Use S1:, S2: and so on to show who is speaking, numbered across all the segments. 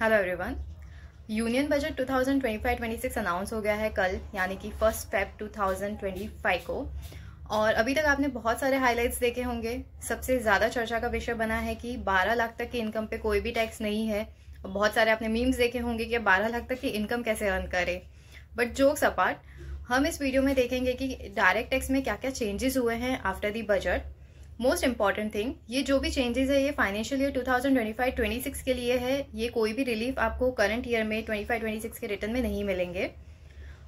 S1: Hello everyone. Union budget 2025-26 announce हो गया है कल, यानी कि 1 फेब 2025 को। और अभी तक आपने बहुत सारे हाइलाइट्स देखे होंगे। सबसे ज़्यादा चर्चा का विषय बना है कि 12 लाख तक की इनकम पे कोई भी टैक्स नहीं है। बहुत सारे आपने मीम्स देखे होंगे कि 12 लाख तक की इनकम कैसे अर्न करें। बट जोक्स अपार्ट, हम इस वीडियो में देखेंगे कि डायरेक्ट टैक्स में क्या क्या चेंजेस हुए हैं after the budget. Most important thing, ये जो भी चेंजेस है ये फाइनेंशियल ईयर 2025-26 के लिए है। ये कोई भी रिलीफ आपको करंट ईयर में 25-26 के रिटर्न में नहीं मिलेंगे।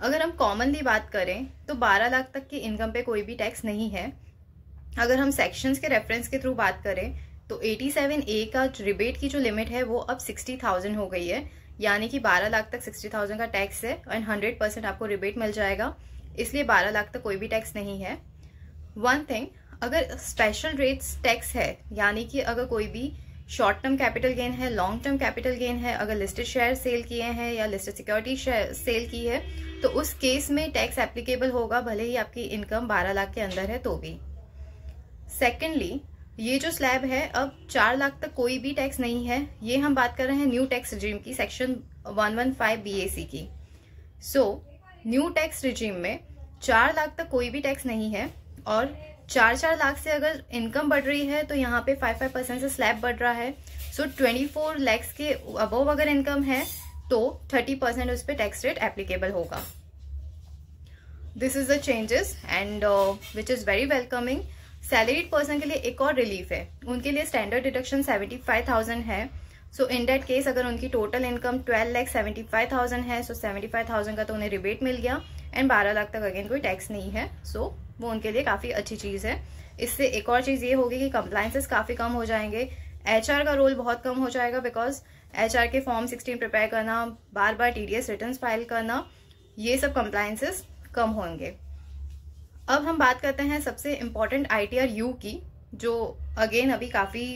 S1: अगर हम कॉमनली बात करें तो 12 लाख तक की इनकम पे कोई भी टैक्स नहीं है। अगर हम सेक्शंस के रेफरेंस के थ्रू बात करें तो 87A का रिबेट की जो लिमिट है वो अब 60,000 हो गई है, यानी कि 12 लाख तक 60,000 का टैक्स है एंड 100% आपको रिबेट मिल जाएगा। इसलिए 12 लाख तक कोई भी टैक्स नहीं है। वन थिंग, अगर स्पेशल रेट्स टैक्स है, यानी कि अगर कोई भी शॉर्ट टर्म कैपिटल गेन है, लॉन्ग टर्म कैपिटल गेन है, अगर लिस्टेड शेयर सेल किए हैं या लिस्टेड सिक्योरिटी सेल की है, तो उस केस में टैक्स एप्लीकेबल होगा, भले ही आपकी इनकम 12 लाख के अंदर है तो भी। सेकेंडली, ये जो स्लैब है अब 4 लाख तक कोई भी टैक्स नहीं है। ये हम बात कर रहे हैं न्यू टैक्स रिजीम की, सेक्शन 115 BAC की। सो न्यू टैक्स रिजीम में 4 लाख तक कोई भी टैक्स नहीं है, और 4 लाख से अगर इनकम बढ़ रही है तो यहाँ पे 5% से स्लैब बढ़ रहा है। सो 24 लाख के अबव अगर इनकम है तो 30% उस पर टैक्स रेट एप्लीकेबल होगा। This is the changes and which is very welcoming. Salaried person के लिए एक और रिलीफ है, उनके लिए स्टैंडर्ड डिडक्शन 75,000 है। सो इन दैट केस अगर उनकी टोटल इनकम 12,75,000 है, सो 75,000 का तो उन्हें रिबेट मिल गया एंड 12 लाख तक अगेन कोई टैक्स नहीं है। सो वो उनके लिए काफ़ी अच्छी चीज़ है। इससे एक और चीज़ ये होगी कि कंप्लाइंसेस काफ़ी कम हो जाएंगे। HR का रोल बहुत कम हो जाएगा, बिकॉज HR के फॉर्म 16 प्रिपेयर करना, बार बार TDS रिटर्न्स फाइल करना, ये सब कंप्लाइंसेस कम होंगे। अब हम बात करते हैं सबसे इम्पॉर्टेंट ITR-U की, जो अगेन अभी काफ़ी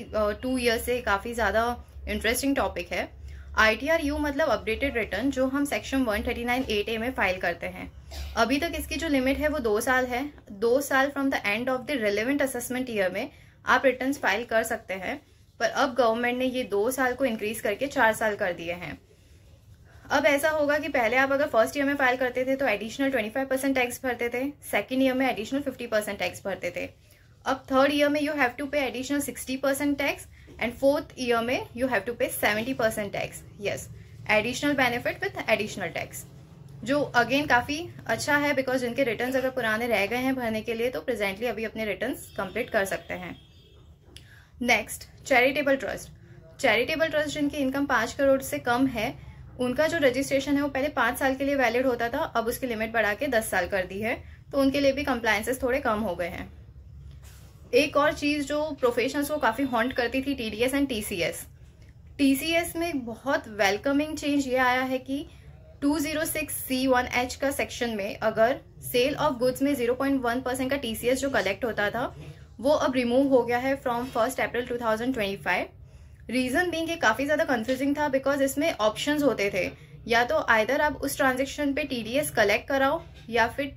S1: 2 ईयर से काफ़ी ज़्यादा इंटरेस्टिंग टॉपिक है। ITR-U मतलब अपडेटेड रिटर्न, जो हम सेक्शन 139(8)A में फाइल करते हैं। अभी तक इसकी जो लिमिट है वो 2 साल है। 2 साल from the end of the relevant assessment year में आप रिटर्न्स फाइल कर सकते हैं, पर अब गवर्नमेंट ने ये 2 साल को इंक्रीज करके 4 साल कर दिए हैं। अब ऐसा होगा कि पहले आप अगर फर्स्ट ईयर में फाइल करते थे तो एडिशनल 25% टैक्स भरते थे, सेकेंड ईयर में एडिशनल 50% टैक्स भरते थे। अब थर्ड ईयर में यू हैव टू पे additional 60% tax and fourth year में यू हैव टू पे 70% tax. Yes, additional benefit with additional tax, जो अगेन काफ़ी अच्छा है, बिकॉज जिनके रिटर्न्स अगर पुराने रह गए हैं भरने के लिए तो प्रेजेंटली अभी अपने रिटर्न्स कंप्लीट कर सकते हैं। Next, charitable trust. Charitable trust जिनकी इनकम 5 करोड़ से कम है, उनका जो रजिस्ट्रेशन है वो पहले 5 साल के लिए वैलिड होता था, अब उसकी लिमिट बढ़ा के 10 साल कर दी है, तो उनके लिए भी कंप्लायंसेस थोड़े कम हो गए हैं। एक और चीज़ जो प्रोफेशनल्स को काफ़ी हॉन्ट करती थी, TDS एंड TCS। TCS में बहुत वेलकमिंग चेंज ये आया है कि 206(c)(1)(h) का सेक्शन में अगर सेल ऑफ गुड्स में 0.1% का TCS जो कलेक्ट होता था वो अब रिमूव हो गया है फ्रॉम 1 अप्रैल 2025। रीजन बीइंग कि काफ़ी ज़्यादा कंफ्यूजिंग था, बिकॉज इसमें ऑप्शंस होते थे, या तो आइदर आप उस ट्रांजेक्शन पे TDS कलेक्ट कराओ, या फिर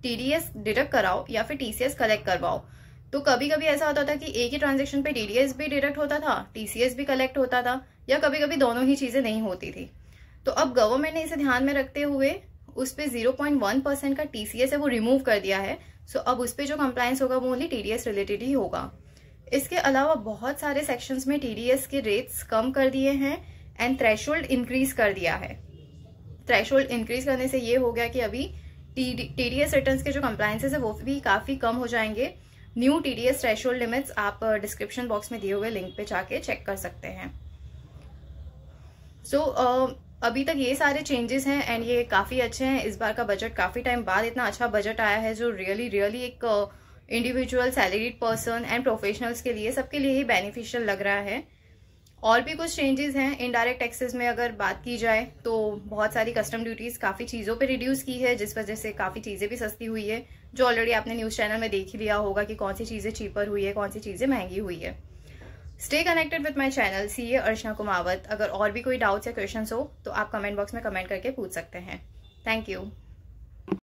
S1: TDS डिडक्ट कराओ, या फिर TCS कलेक्ट करवाओ। तो कभी कभी ऐसा होता था कि एक ही ट्रांजेक्शन पे TDS भी डिडक्ट होता था, TCS भी कलेक्ट होता था, या कभी कभी दोनों ही चीज़ें नहीं होती थी। तो अब गवर्नमेंट ने इसे ध्यान में रखते हुए उस पर 0.1% का TCS है वो रिमूव कर दिया है। सो अब उस पर जो कंप्लायंस होगा वो ओनली TDS रिलेटेड ही होगा। इसके अलावा बहुत सारे सेक्शंस में TDS के रेट्स कम कर दिए हैं एंड थ्रेशोल्ड इंक्रीज कर दिया है। थ्रेशोल्ड इंक्रीज करने से ये हो गया कि अभी TDS रिटर्न्स के जो कंप्लायंसेस है वो भी काफ़ी कम हो जाएंगे। न्यू TDS थ्रेशोल्ड लिमिट्स आप डिस्क्रिप्शन बॉक्स में दिए हुए लिंक पे जाके चेक कर सकते हैं। सो अभी तक ये सारे चेंजेस हैं एंड ये काफ़ी अच्छे हैं। इस बार का बजट काफ़ी टाइम बाद इतना अच्छा बजट आया है, जो रियली एक individual, salaried person and professionals के लिए, सबके लिए ही बेनिफिशियल लग रहा है। और भी कुछ चेंजेस हैं इनडायरेक्ट टैक्सेस में अगर बात की जाए तो बहुत सारी कस्टम ड्यूटीज़ काफ़ी चीज़ों पे रिड्यूस की है, जिस वजह से काफ़ी चीज़ें भी सस्ती हुई है, जो ऑलरेडी आपने न्यूज़ चैनल में देख ही लिया होगा कि कौन सी चीज़ें चीपर हुई है, कौन सी चीज़ें महंगी हुई है। Stay connected with my channel CA अर्चना कुमावत। अगर और भी कोई डाउट्स या क्वेश्चंस हो तो आप कमेंट बॉक्स में कमेंट करके पूछ सकते हैं। Thank you.